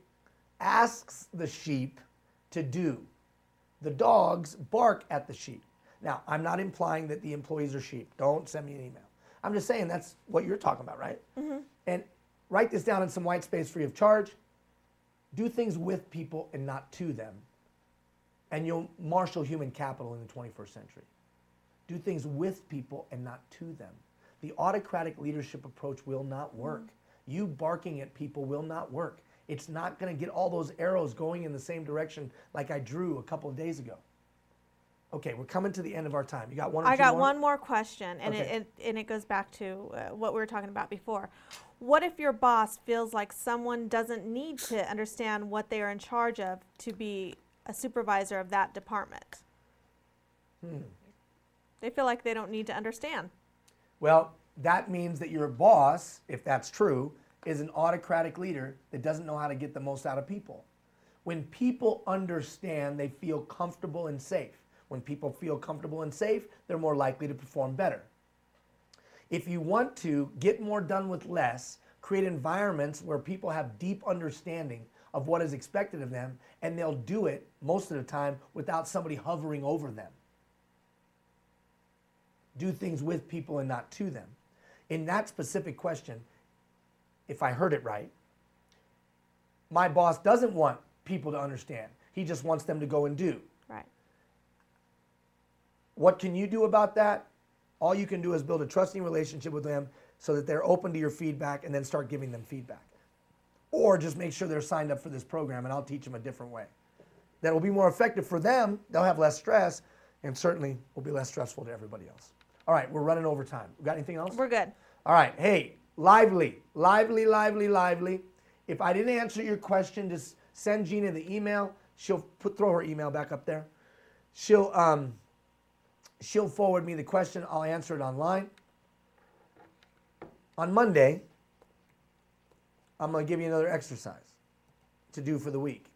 asks the sheep to do. The dogs bark at the sheep. Now, I'm not implying that the employees are sheep. Don't send me an email. I'm just saying that's what you're talking about, right? Mm-hmm. And write this down in some white space free of charge. Do things with people and not to them. And you'll marshal human capital in the 21st century. Do things with people and not to them. The autocratic leadership approach will not work. You barking at people will not work. It's not going to get all those arrows going in the same direction like I drew a couple of days ago. Okay, we're coming to the end of our time. You got one or two more? I got one more question, and, okay. it goes back to what we were talking about before. What if your boss feels like someone doesn't need to understand what they are in charge of to be a supervisor of that department? They feel like they don't need to understand. Well, that means that your boss, if that's true, is an autocratic leader that doesn't know how to get the most out of people. When people understand, they feel comfortable and safe. When people feel comfortable and safe, they're more likely to perform better. If you want to get more done with less, create environments where people have deep understanding of what is expected of them, and they'll do it most of the time without somebody hovering over them. Do things with people and not to them. In that specific question, if I heard it right, my boss doesn't want people to understand. He just wants them to go and do. Right. What can you do about that? All you can do is build a trusting relationship with them so that they're open to your feedback and then start giving them feedback. Or just make sure they're signed up for this program and I'll teach them a different way. That will be more effective for them, they'll have less stress, and certainly will be less stressful to everybody else. All right, we're running over time. Got anything else? We're good. All right, hey, lively. If I didn't answer your question, just send Gina the email. She'll throw her email back up there. She'll She'll forward me the question. I'll answer it online. On Monday, I'm going to give you another exercise to do for the week.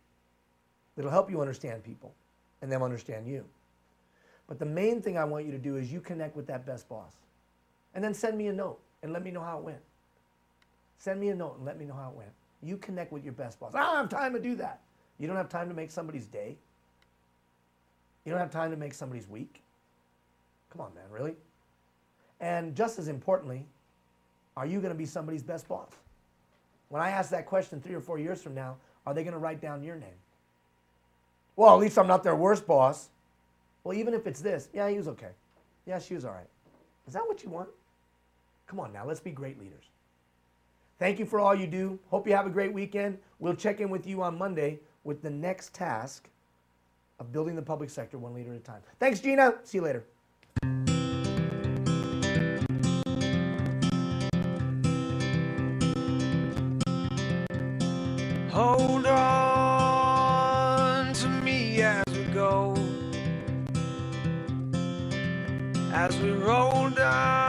It'll help you understand people and them understand you. But the main thing I want you to do is you connect with that best boss. And then send me a note and let me know how it went. Send me a note and let me know how it went. You connect with your best boss. I don't have time to do that. You don't have time to make somebody's day. You don't have time to make somebody's week. Come on, man, really? And just as importantly, are you going to be somebody's best boss? When I ask that question 3 or 4 years from now, are they going to write down your name? Well, at least I'm not their worst boss. Well, even if it's this, yeah, he was okay. Yeah, she was all right. Is that what you want? Come on now, let's be great leaders. Thank you for all you do. Hope you have a great weekend. We'll check in with you on Monday with the next task of building the public sector one leader at a time. Thanks, Gina. See you later. Hold on to me as we go, as we roll down